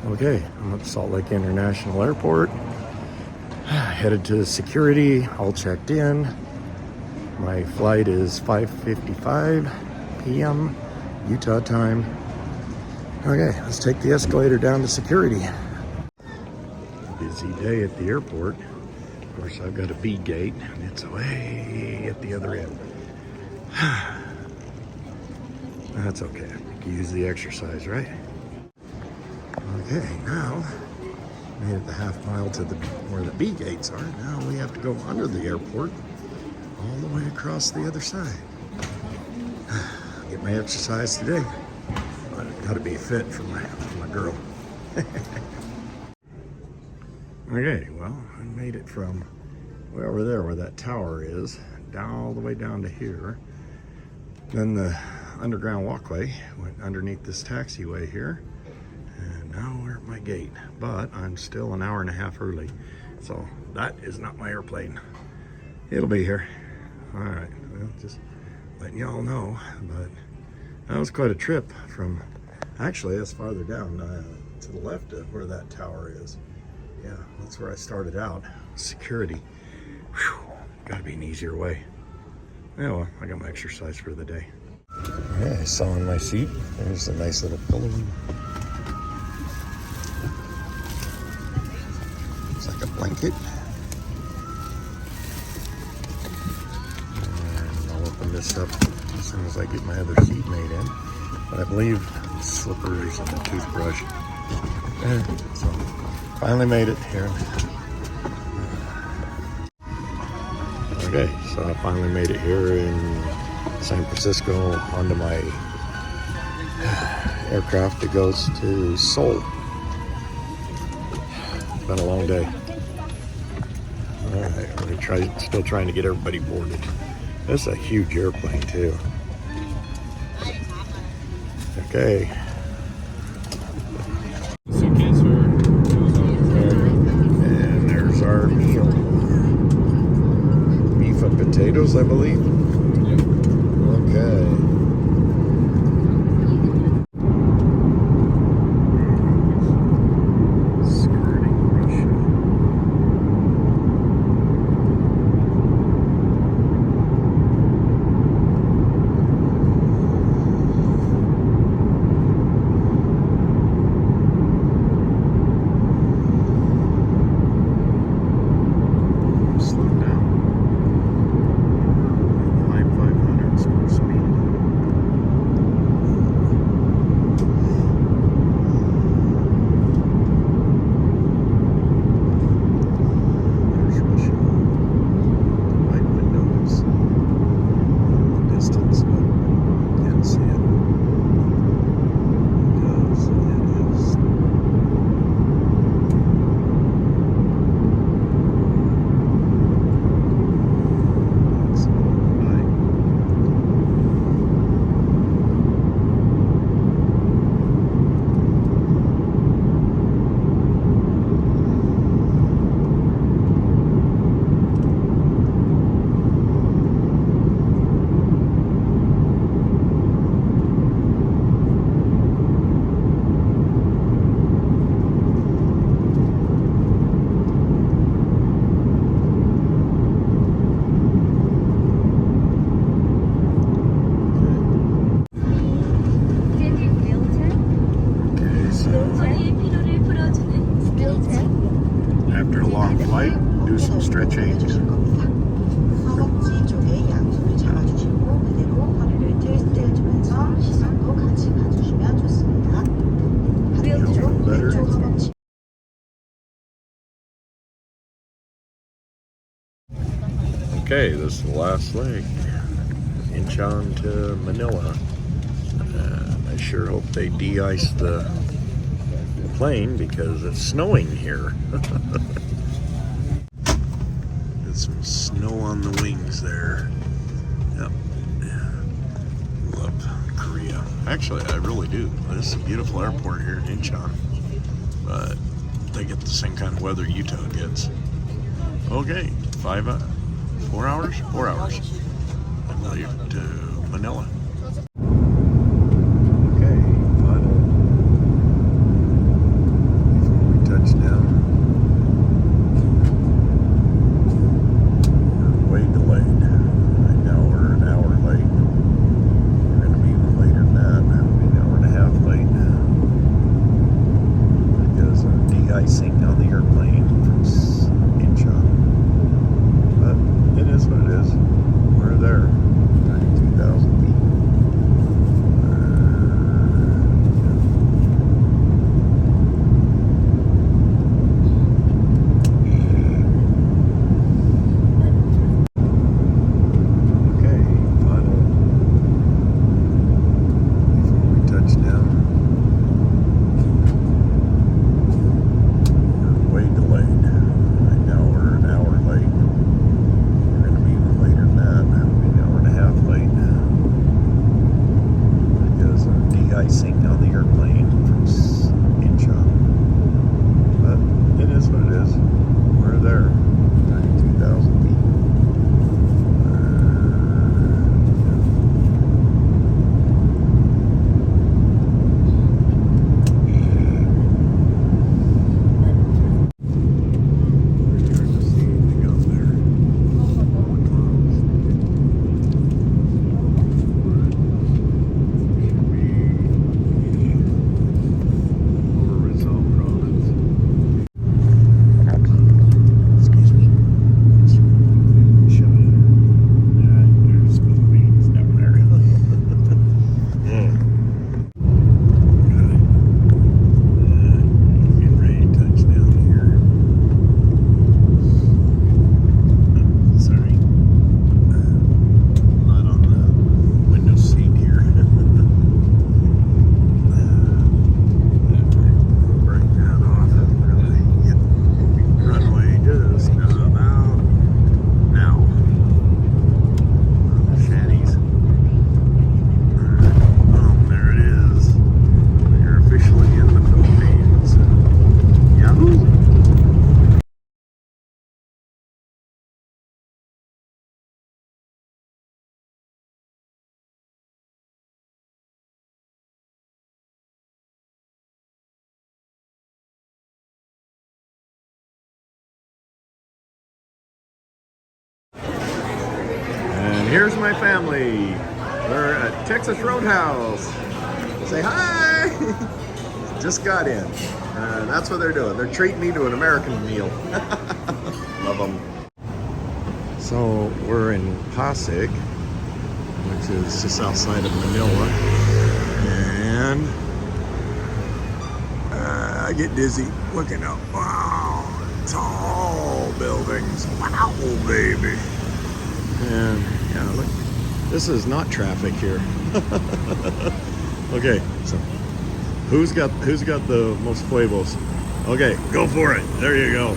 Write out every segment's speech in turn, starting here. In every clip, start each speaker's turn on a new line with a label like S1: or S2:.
S1: Okay, I'm at Salt Lake International Airport. Headed to security, all checked in. My flight is 5:55 p.m. Utah time. Okay, let's take the escalator down to security. Busy day at the airport. Of course, I've got a B gate, and it's way at the other end. That's okay. Use the exercise, right? Okay, now made it the half mile to where the B gates are. Now we have to go under the airport all the way across the other side. Get my exercise today. I've got to be fit for my girl. Okay, well, I made it from way over there where that tower is, down all the way down to here. Then the underground walkway went underneath this taxiway here. And now we're at my gate, but I'm still an hour and a half early. So that is not my airplane. It'll be here. All right, well, just letting y'all know, but that was quite a trip from, actually it's farther down to the left of where that tower is. Yeah, that's where I started out, security. Whew, gotta be an easier way. Yeah, well, I got my exercise for the day. Yeah, I saw in my seat, there's a nice little pillow. It's like a blanket. And I'll open this up as soon as I get my other seat made in. But I believe the slippers and the toothbrush. So finally made it here. Okay, so I finally made it here in San Francisco onto my aircraft that goes to Seoul. It's been a long day. All right, we're still trying to get everybody boarded. This is a huge airplane too. Okay. And there's our meal. Beef and potatoes, I believe. Okay. After a long flight, do some stretching. Okay, this is the last leg. Incheon to Manila. I sure hope they de-ice the plane because it's snowing here. There's some snow on the wings there. Yep. Love Korea. Actually, I really do. This is a beautiful airport here in Incheon. But they get the same kind of weather Utah gets. Okay, 4 hours? 4 hours. I believe to Manila. And here's my family. We're at Texas Roadhouse. Say hi. Just got in. That's what they're doing. They're treating me to an American meal. Love them. So we're in Pasig, which is just outside of Manila. And I get dizzy looking up. Wow, tall buildings. Wow, baby. And yeah, look, this is not traffic here. Okay, so who's got the most huevos? Okay, go for it. There you go.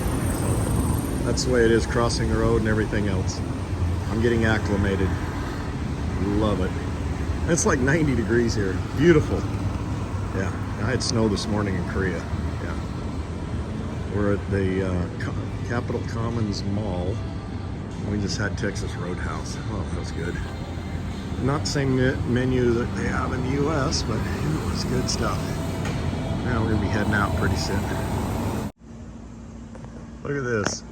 S1: That's the way it is, crossing the road and everything else. I'm getting acclimated. Love it. It's like 90 degrees here. Beautiful. Yeah, I had snow this morning in Korea. Yeah. We're at the Capitol Commons Mall. We just had Texas Roadhouse. Oh, that was good. Not the same menu that they have in the U.S., but it was good stuff. Now we're gonna be heading out pretty soon. Look at this.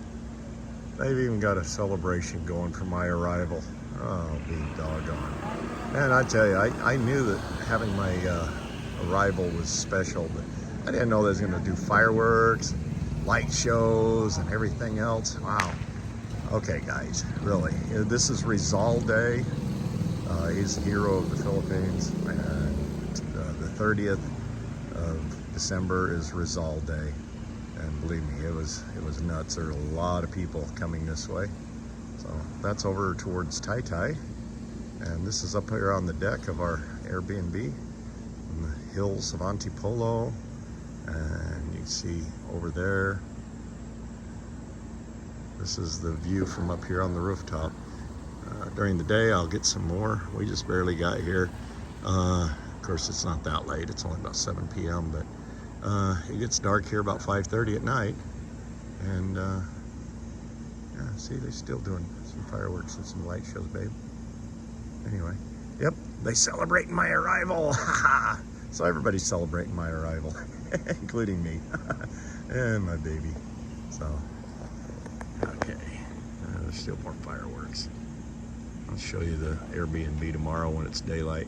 S1: They've even got a celebration going for my arrival. Oh, be doggone. And I tell you, I knew that having my arrival was special, but I didn't know they was gonna do fireworks, light shows, and everything else. Wow. Okay, guys, really, this is Rizal Day. He's the hero of the Philippines, and the 30th of December is Rizal Day, and believe me, it was nuts. There are a lot of people coming this way. So that's over towards Tai, and this is up here on the deck of our Airbnb in the hills of Antipolo, and you can see over there. This is the view from up here on the rooftop. During the day, I'll get some more. We just barely got here. Of course, it's not that late. It's only about 7 p.m., but it gets dark here about 5:30 at night. And yeah, see, they're still doing some fireworks and some light shows, babe. Anyway, yep, they celebrating my arrival. So everybody's celebrating my arrival, including me and my baby. So. Okay, there's still more fireworks. I'll show you the Airbnb tomorrow when it's daylight.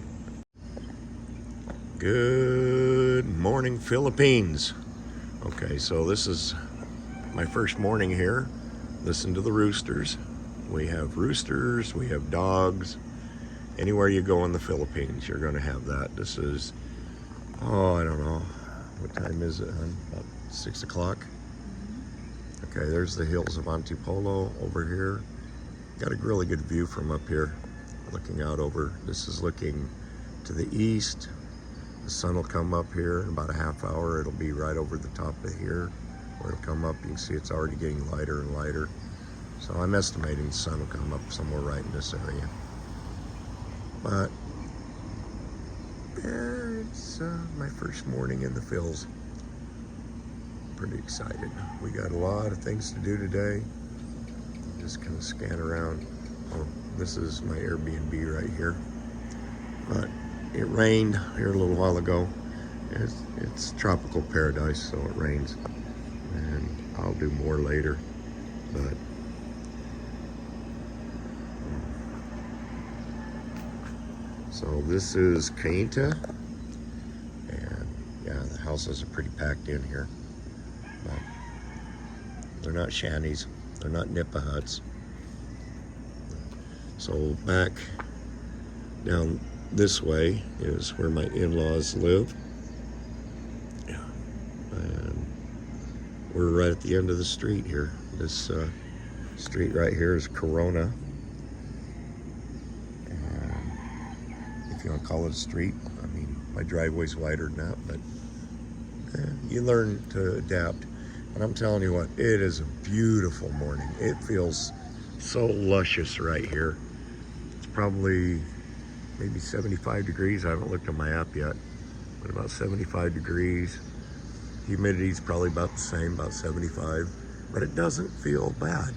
S1: Good morning, Philippines. Okay, so this is my first morning here. Listen to the roosters. We have roosters, we have dogs. Anywhere you go in the Philippines, you're gonna have that. This is, oh, I don't know. What time is it, hon? About 6 o'clock? Okay, there's the hills of Antipolo over here. Got a really good view from up here, looking out over. This is looking to the east. The sun will come up here in about a half hour. It'll be right over the top of here, where it'll come up. You can see it's already getting lighter and lighter. So I'm estimating the sun will come up somewhere right in this area. But yeah, it's my first morning in the Phils. Pretty excited. We got a lot of things to do today. Just gonna scan around. Oh, this is my Airbnb right here. But it rained here a little while ago. It's tropical paradise, so it rains. And I'll do more later. But so this is Cainta. And yeah, the houses are pretty packed in here. But they're not shanties, they're not nipa huts. So back down this way is where my in-laws live. Yeah. And we're right at the end of the street here. This street right here is Corona. And if you want to call it a street, I mean, my driveway's wider than that, but you learn to adapt. And I'm telling you what, it is a beautiful morning. It feels so luscious right here. It's probably maybe 75 degrees. I haven't looked at my app yet, but about 75 degrees. Humidity's probably about the same, about 75, but it doesn't feel bad.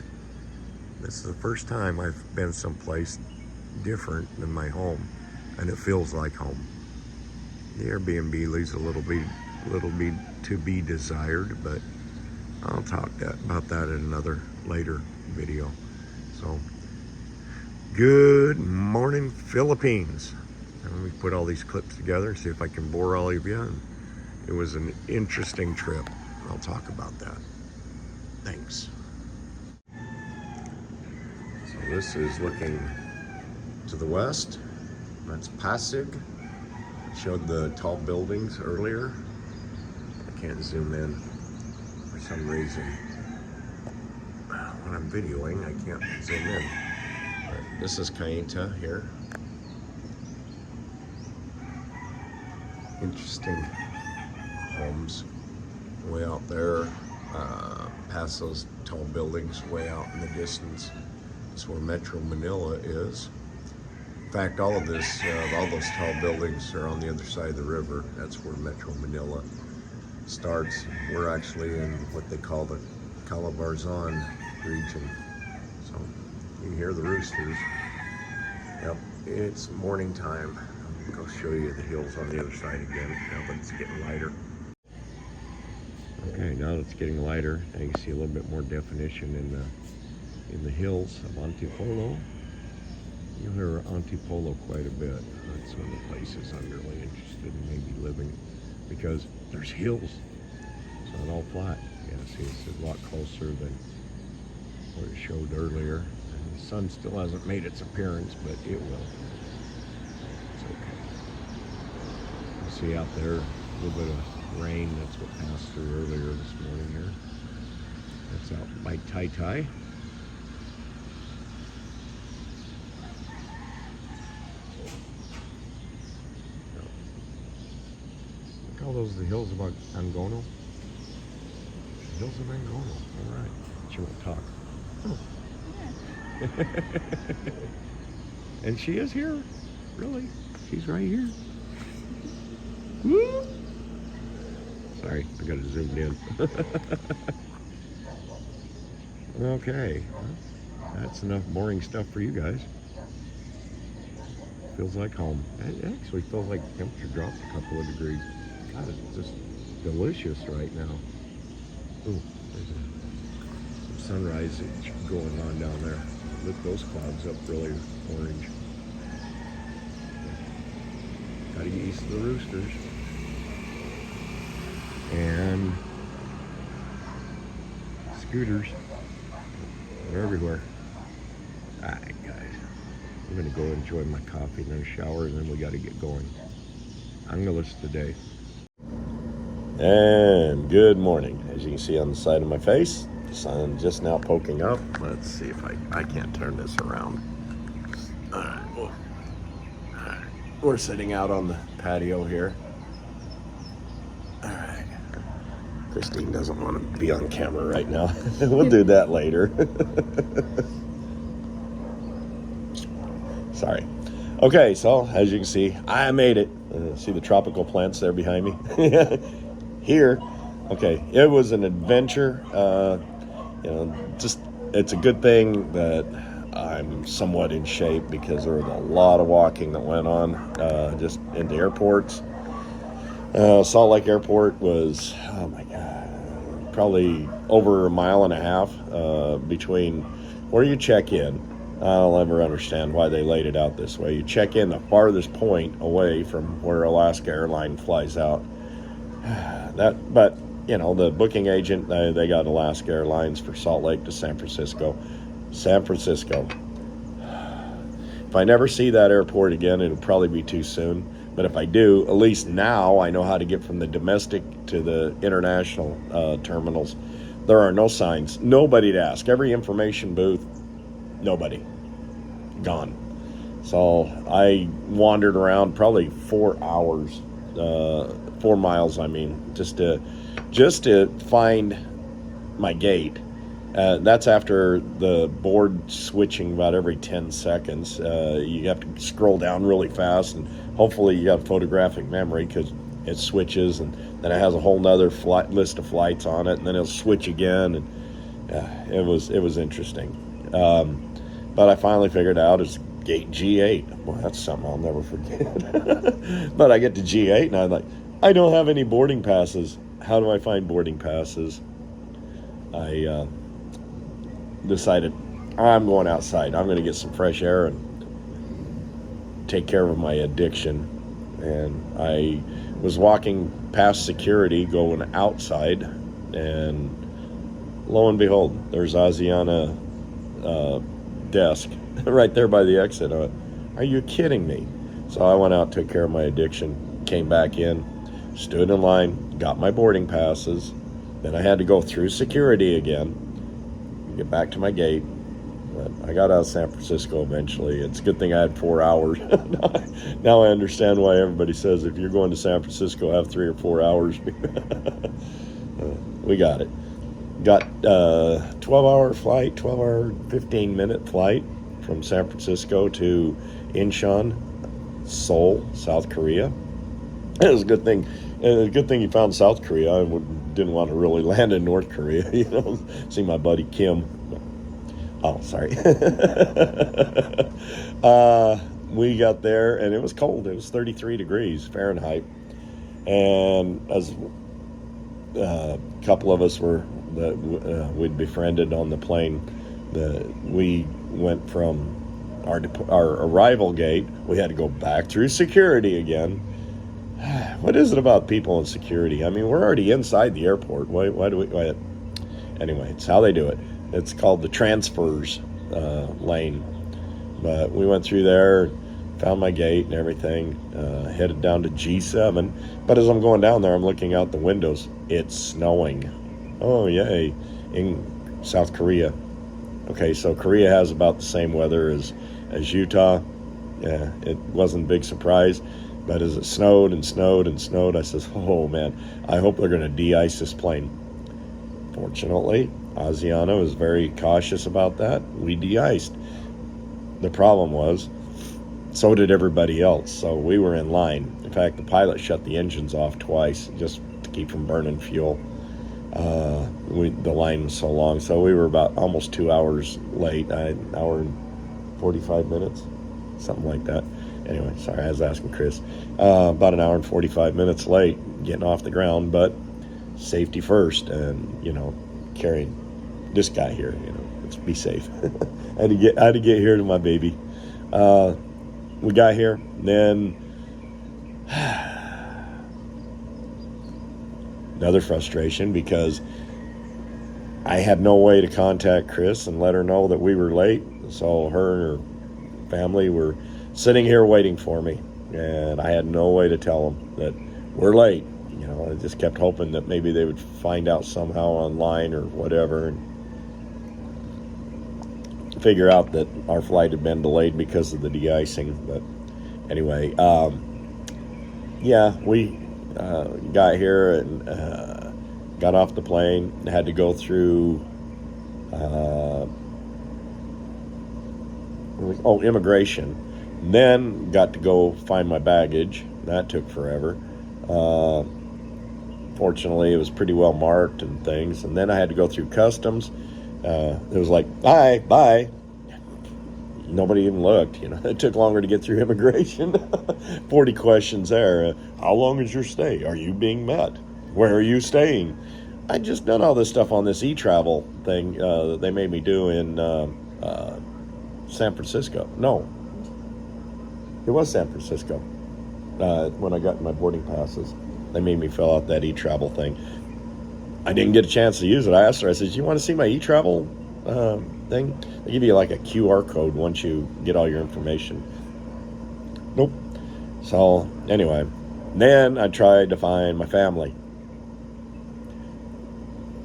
S1: This is the first time I've been someplace different than my home, and it feels like home. The Airbnb leaves a little bit to be desired, but I'll talk about that in another later video. So Good morning, Philippines. Let me put all these clips together and see if I can bore all of you. And it was an interesting trip. I'll talk about that. Thanks. So this is looking to the west. That's Pasig. Showed the tall buildings earlier. I can't zoom in for some reason. When I'm videoing, I can't zoom in. But this is Fiancée here. Interesting homes way out there, past those tall buildings way out in the distance. That's where Metro Manila is. In fact, all of this, all those tall buildings are on the other side of the river. That's where Metro Manila starts. We're actually in what they call the Calabarzon region. So you can hear the roosters. Yep, it's morning time. I'll show you the hills on the other side again now that it's getting lighter. Okay, now that it's getting lighter, now you can see a little bit more definition in the hills of Antipolo. You'll hear Antipolo quite a bit. That's one of the places I'm really interested in maybe living, because there's hills. It's not all flat. Yeah, see, it's a lot closer than what it showed earlier. And the sun still hasn't made its appearance, but it will. It's okay. You see out there a little bit of rain. That's what passed through earlier this morning here. That's out by Tai. Look, all those are the hills of Angono. The hills of Angono. All right. She won't talk. Oh. Yeah. And she is here. Really? She's right here. Woo! Sorry, I got it zoomed in. Okay, well, that's enough boring stuff for you guys. Feels like home. It actually feels like the temperature dropped a couple of degrees. God, it's just delicious right now. Ooh, there's some sunrise going on down there. Look those clouds up really orange. Gotta get used to the roosters. And scooters. They're everywhere. Alright guys, I'm gonna go enjoy my coffee and then a shower, and then we gotta get going. I'm gonna listen today. And good morning. As you can see on the side of my face, the sun just now poking up. Let's see if I can't turn this around. Alright, we're sitting out on the patio here. Alright. Christine doesn't want to be on camera right now. We'll do that later. Sorry. Okay, so as you can see, I made it. See the tropical plants there behind me? Here, okay, it was an adventure. Just it's a good thing that I'm somewhat in shape, because there was a lot of walking that went on just in the airports. Salt Lake Airport was, oh my God, probably over 1.5 miles between where you check in. I'll never understand why they laid it out this way. You check in the farthest point away from where Alaska Airlines flies out. But the booking agent, they got Alaska Airlines for Salt Lake to San Francisco. San Francisco. If I never see that airport again, it'll probably be too soon. But if I do, at least now I know how to get from the domestic to the international terminals. There are no signs, nobody to ask. Every information booth, nobody. Gone. So I wandered around probably 4 hours, 4 miles, just to find my gate. That's after the board switching about every 10 seconds. You have to scroll down really fast, and hopefully you got photographic memory, because it switches, and then it has a whole nother list of flights on it, and then it'll switch again, and it was interesting. But I finally figured out it's gate G8. Boy, that's something I'll never forget. But I get to G8, and I'm like, I don't have any boarding passes. How do I find boarding passes? I decided I'm going outside. I'm going to get some fresh air and take care of my addiction. And I was walking past security going outside, and lo and behold, there's Asiana desk right there by the exit. I went, are you kidding me? So I went out, took care of my addiction, came back in, stood in line, got my boarding passes. Then I had to go through security again, get back to my gate. But I got out of San Francisco eventually. It's a good thing I had 4 hours. Now I understand why everybody says if you're going to San Francisco, have 3 or 4 hours. We got it. Got 12-hour flight, 12-hour, 15-minute flight from San Francisco to Incheon, Seoul, South Korea. It was a good thing. It was a good thing you found South Korea. I didn't want to really land in North Korea, see my buddy Kim. Oh, sorry. We got there, and it was cold. It was 33 degrees Fahrenheit. And as a couple of us we'd befriended on the plane, we went from our arrival gate. We had to go back through security again. What is it about people in security? I mean, we're already inside the airport. Why do we? Anyway, it's how they do it. It's called the transfers lane. But we went through there, found my gate and everything, headed down to G7. But as I'm going down there, I'm looking out the windows. It's snowing. Oh, yay. In South Korea. Okay, so Korea has about the same weather as Utah. Yeah, it wasn't a big surprise. But as it snowed and snowed and snowed, I says, oh, man, I hope they're going to de-ice this plane. Fortunately, Asiana was very cautious about that. We de-iced. The problem was, so did everybody else. So we were in line. In fact, the pilot shut the engines off twice just to keep from burning fuel. The line was so long. So we were about almost 2 hours late. An hour and 45 minutes, something like that. Anyway, sorry, I was asking Chris. About an hour and 45 minutes late getting off the ground, but safety first, and carrying this guy here, let's be safe. I had to get here to my baby. We got here, then another frustration because I had no way to contact Chris and let her know that we were late. So her and her family were sitting here waiting for me, and I had no way to tell them that we're late. I just kept hoping that maybe they would find out somehow online or whatever and figure out that our flight had been delayed because of the de-icing. But anyway, we got here and got off the plane, had to go through immigration, then got to go find my baggage. That took forever. Fortunately, it was pretty well marked and things. And then I had to go through customs. It was like, bye. Nobody even looked. It took longer to get through immigration. 40 questions there. How long is your stay? Are you being met? Where are you staying? I just done all this stuff on this e-travel thing that they made me do in San Francisco. No, it was San Francisco. When I got my boarding passes, they made me fill out that e-travel thing. I didn't get a chance to use it. I asked her, I said, you want to see my e-travel thing? They give you like a QR code once you get all your information. Nope. So anyway, then I tried to find my family.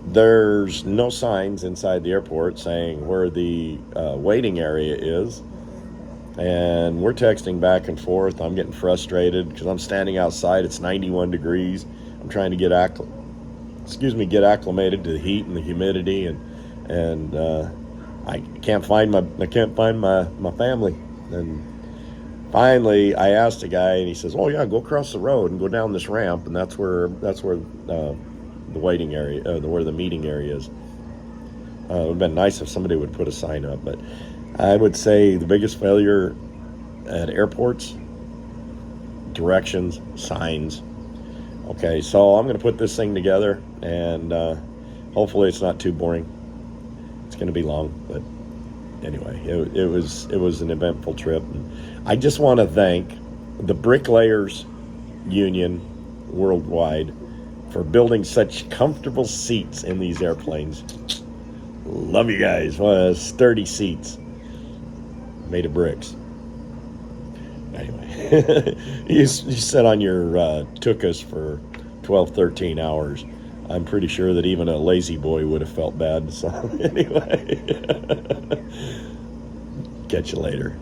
S1: There's no signs inside the airport saying where the waiting area is. And we're texting back and forth. I'm getting frustrated because I'm standing outside. It's 91 degrees. I'm trying to get acclimated to the heat and the humidity, and I can't find my family. And finally, I asked a guy, and he says, "Oh yeah, go across the road and go down this ramp, and that's where the waiting area, where the meeting area is." It would have been nice if somebody would put a sign up, but I would say the biggest failure at airports, directions, signs. Okay, so I'm going to put this thing together, and hopefully it's not too boring. It's going to be long, but anyway, it was an eventful trip. And I just want to thank the Bricklayers Union worldwide for building such comfortable seats in these airplanes. Love you guys. Sturdy seats made of bricks. Anyway, you sat on your took-us for 12, 13 hours. I'm pretty sure that even a lazy boy would have felt bad. So anyway, catch you later.